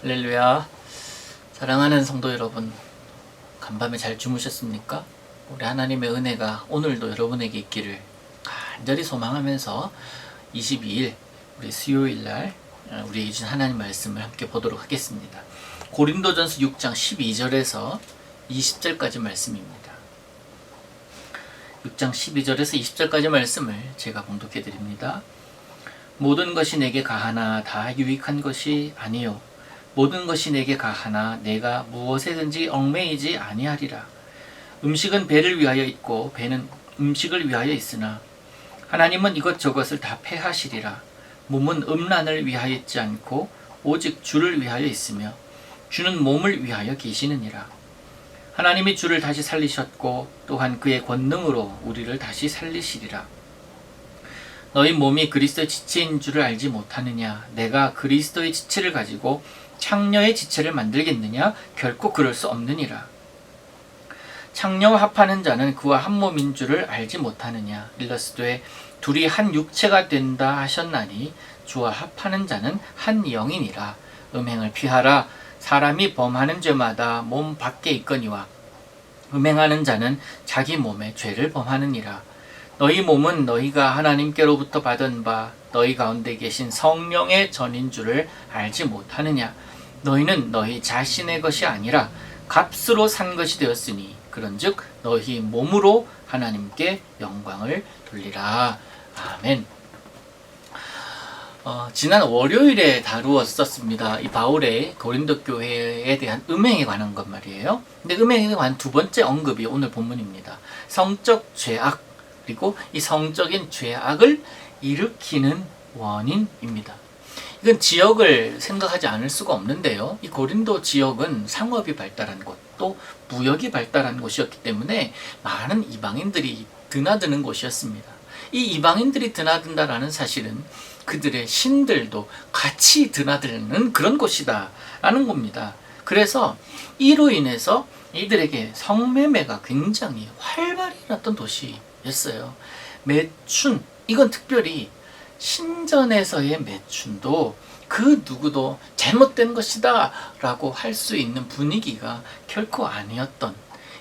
할렐루야. 사랑하는 성도 여러분, 간밤에 잘 주무셨습니까? 우리 하나님의 은혜가 오늘도 여러분에게 있기를 간절히 소망하면서 22일 우리 수요일날 우리에게 주신 하나님 말씀을 함께 보도록 하겠습니다. 고린도전서 6장 12절에서 20절까지 말씀입니다. 6장 12절에서 20절까지 말씀을 제가 봉독해 드립니다. 모든 것이 내게 가하나 다 유익한 것이 아니요 모든 것이 내게 가하나 내가 무엇에든지 얽매이지 아니하리라. 음식은 배를 위하여 있고 배는 음식을 위하여 있으나 하나님은 이것저것을 다 패하시리라. 몸은 음란을 위하여 있지 않고 오직 주를 위하여 있으며 주는 몸을 위하여 계시느니라. 하나님이 주를 다시 살리셨고 또한 그의 권능으로 우리를 다시 살리시리라. 너희 몸이 그리스도의 지체인 줄을 알지 못하느냐? 내가 그리스도의 지체를 가지고 창녀의 지체를 만들겠느냐? 결코 그럴 수 없느니라. 창녀와 합하는 자는 그와 한 몸인 줄을 알지 못하느냐? 일러스되 둘이 한 육체가 된다 하셨나니 주와 합하는 자는 한 영이니라. 음행을 피하라. 사람이 범하는 죄마다 몸 밖에 있거니와 음행하는 자는 자기 몸에 죄를 범하느니라. 너희 몸은 너희가 하나님께로부터 받은 바 너희 가운데 계신 성령의 전인 줄을 알지 못하느냐? 너희는 너희 자신의 것이 아니라 값으로 산 것이 되었으니 그런즉 너희 몸으로 하나님께 영광을 돌리라. 아멘. 지난 월요일에 다루었었습니다. 이 바울의 고린도 교회에 대한 음행에 관한 것 말이에요. 근데 음행에 관한 두 번째 언급이 오늘 본문입니다. 성적 죄악, 그리고 이 성적인 죄악을 일으키는 원인입니다. 이건 지역을 생각하지 않을 수가 없는데요. 이 고린도 지역은 상업이 발달한 곳, 또 무역이 발달한 곳이었기 때문에 많은 이방인들이 드나드는 곳이었습니다. 이 이방인들이 드나든다라는 사실은 그들의 신들도 같이 드나드는 그런 곳이다 라는 겁니다. 그래서 이로 인해서 이들에게 성매매가 굉장히 활발히 일어났던 도시였어요. 매춘, 이건 특별히 신전에서의 매춘도 그 누구도 잘못된 것이다 라고 할 수 있는 분위기가 결코 아니었던,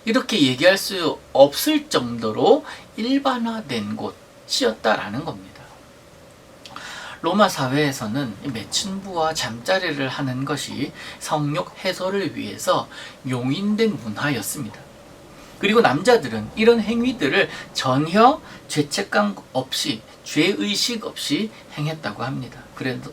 이렇게 얘기할 수 없을 정도로 일반화된 곳이었다라는 겁니다. 로마 사회에서는 매춘부와 잠자리를 하는 것이 성욕 해소를 위해서 용인된 문화였습니다. 그리고 남자들은 이런 행위들을 전혀 죄책감 없이, 죄의식 없이 행했다고 합니다.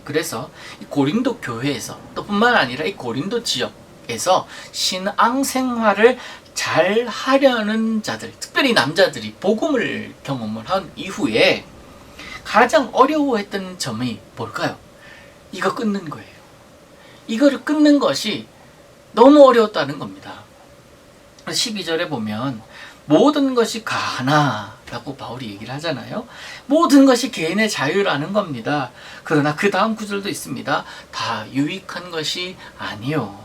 그래서 이 고린도 교회에서, 또 뿐만 아니라 이 고린도 지역에서 신앙생활을 잘 하려는 자들, 특별히 남자들이 복음을 경험을 한 이후에 가장 어려워했던 점이 뭘까요? 이거 끊는 거예요. 이거를 끊는 것이 너무 어려웠다는 겁니다. 12절에 보면 모든 것이 가하나라고 바울이 얘기를 하잖아요. 모든 것이 개인의 자유라는 겁니다. 그러나 그 다음 구절도 있습니다. 다 유익한 것이 아니요.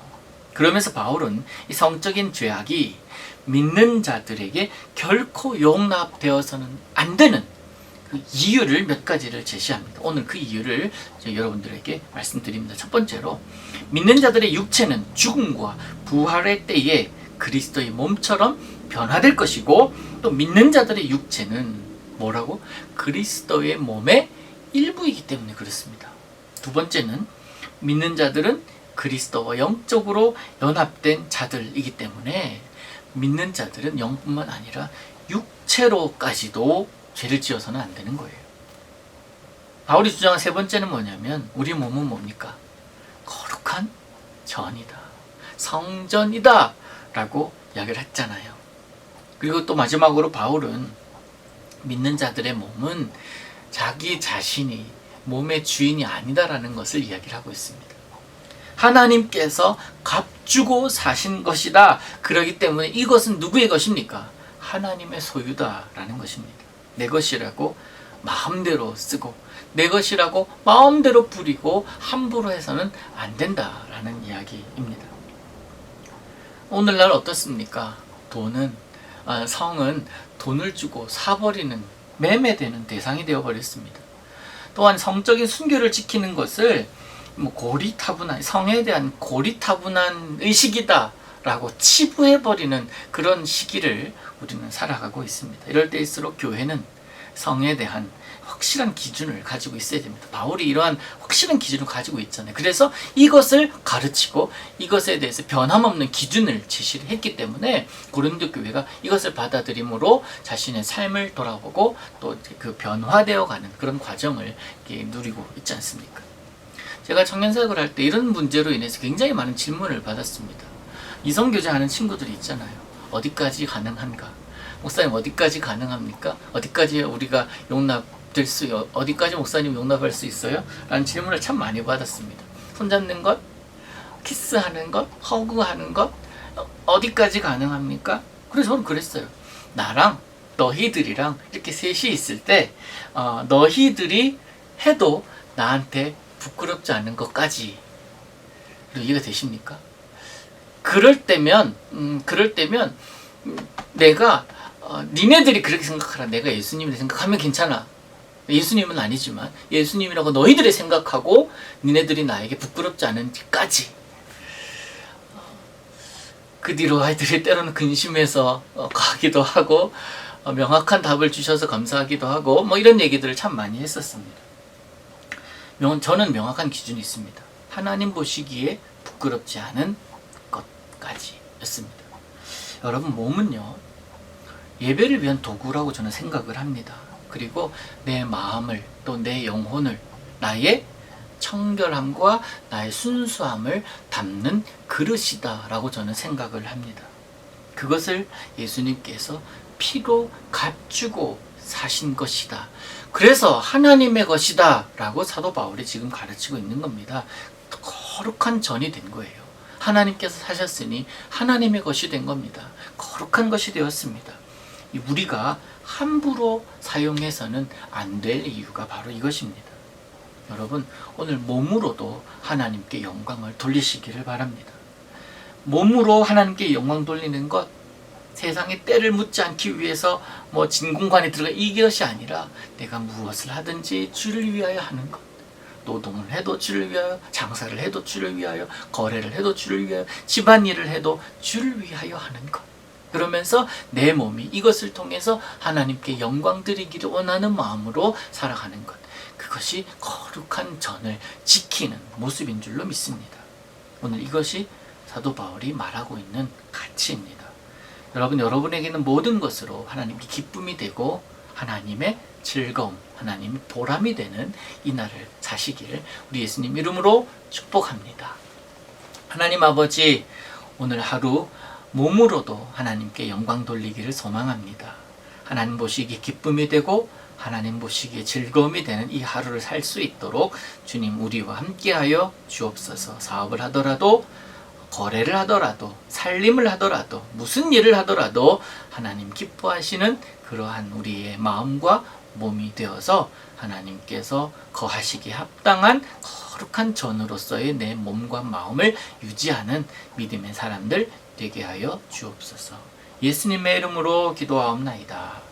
그러면서 바울은 이 성적인 죄악이 믿는 자들에게 결코 용납되어서는 안 되는 그 이유를 몇 가지를 제시합니다. 오늘 그 이유를 여러분들에게 말씀드립니다. 첫 번째로, 믿는 자들의 육체는 죽음과 부활의 때에 그리스도의 몸처럼 변화될 것이고, 또 믿는 자들의 육체는 뭐라고? 그리스도의 몸의 일부이기 때문에 그렇습니다. 두 번째는, 믿는 자들은 그리스도와 영적으로 연합된 자들이기 때문에 믿는 자들은 영뿐만 아니라 육체로까지도 죄를 지어서는 안 되는 거예요. 바울이 주장한 세 번째는 뭐냐면, 우리 몸은 뭡니까? 거룩한 전이다, 성전이다 라고 이야기를 했잖아요. 그리고 또 마지막으로 바울은 믿는 자들의 몸은 자기 자신이 몸의 주인이 아니다라는 것을 이야기를 하고 있습니다. 하나님께서 값주고 사신 것이다. 그렇기 때문에 이것은 누구의 것입니까? 하나님의 소유다라는 것입니다. 내 것이라고 마음대로 쓰고 내 것이라고 마음대로 부리고 함부로 해서는 안 된다라는 이야기입니다. 오늘날 어떻습니까? 성은 돈을 주고 사버리는, 매매되는 대상이 되어버렸습니다. 또한 성적인 순결을 지키는 것을 뭐 고리타분한, 성에 대한 고리타분한 의식이다 라고 치부해버리는 그런 시기를 우리는 살아가고 있습니다. 이럴 때일수록 교회는 성에 대한 확실한 기준을 가지고 있어야 됩니다. 바울이 이러한 확실한 기준을 가지고 있잖아요. 그래서 이것을 가르치고 이것에 대해서 변함없는 기준을 제시를 했기 때문에 고린도 교회가 이것을 받아들임으로 자신의 삶을 돌아보고 또 그 변화되어 가는 그런 과정을 누리고 있지 않습니까? 제가 청년사역을 할 때 이런 문제로 인해서 굉장히 많은 질문을 받았습니다. 이성교제하는 친구들이 있잖아요. 어디까지 가능한가? 목사님 어디까지 가능합니까? 어디까지 우리가 용납될 수, 어디까지 목사님 용납할 수 있어요? 라는 질문을 참 많이 받았습니다. 손잡는 것, 키스하는 것, 허그하는 것, 어디까지 가능합니까? 그래서 저는 그랬어요. 나랑 너희들이랑 이렇게 셋이 있을 때 너희들이 해도 나한테 부끄럽지 않은 것까지. 이해가 되십니까? 그럴 때면 내가 니네들이 그렇게 생각하라, 내가 예수님이라 생각하면 괜찮아. 예수님은 아니지만 예수님이라고 너희들이 생각하고 니네들이 나에게 부끄럽지 않은지까지. 그 뒤로 아이들이 때로는 근심해서 가기도 하고 명확한 답을 주셔서 감사하기도 하고 뭐 이런 얘기들을 참 많이 했었습니다. 저는 명확한 기준이 있습니다. 하나님 보시기에 부끄럽지 않은 것까지였습니다. 여러분, 몸은요 예배를 위한 도구라고 저는 생각을 합니다. 그리고 내 마음을 또 내 영혼을, 나의 청결함과 나의 순수함을 담는 그릇이다 라고 저는 생각을 합니다. 그것을 예수님께서 피로 값주고 사신 것이다. 그래서 하나님의 것이다 라고 사도 바울이 지금 가르치고 있는 겁니다. 거룩한 전이 된 거예요. 하나님께서 사셨으니 하나님의 것이 된 겁니다. 거룩한 것이 되었습니다. 우리가 함부로 사용해서는 안 될 이유가 바로 이것입니다. 여러분, 오늘 몸으로도 하나님께 영광을 돌리시기를 바랍니다. 몸으로 하나님께 영광 돌리는 것, 세상에 때를 묻지 않기 위해서 뭐 진공관에 들어가 이것이 아니라 내가 무엇을 하든지 주를 위하여 하는 것. 노동을 해도 주를 위하여, 장사를 해도 주를 위하여, 거래를 해도 주를 위하여, 집안일을 해도 주를 위하여 하는 것. 그러면서 내 몸이 이것을 통해서 하나님께 영광 드리기를 원하는 마음으로 살아가는 것. 그것이 거룩한 전을 지키는 모습인 줄로 믿습니다. 오늘 이것이 사도 바울이 말하고 있는 가치입니다. 여러분에게는 모든 것으로 하나님께 기쁨이 되고 하나님의 즐거움, 하나님의 보람이 되는 이 날을 사시기를 우리 예수님 이름으로 축복합니다. 하나님 아버지, 오늘 하루 몸으로도 하나님께 영광 돌리기를 소망합니다. 하나님 보시기에 기쁨이 되고 하나님 보시기에 즐거움이 되는 이 하루를 살 수 있도록 주님 우리와 함께하여 주옵소서. 사업을 하더라도, 거래를 하더라도, 살림을 하더라도, 무슨 일을 하더라도 하나님 기뻐하시는 그러한 우리의 마음과 몸이 되어서 하나님께서 거하시기에 합당한 거룩한 전으로서의 내 몸과 마음을 유지하는 믿음의 사람들 되게 하여 주옵소서. 예수님의 이름으로 기도하옵나이다.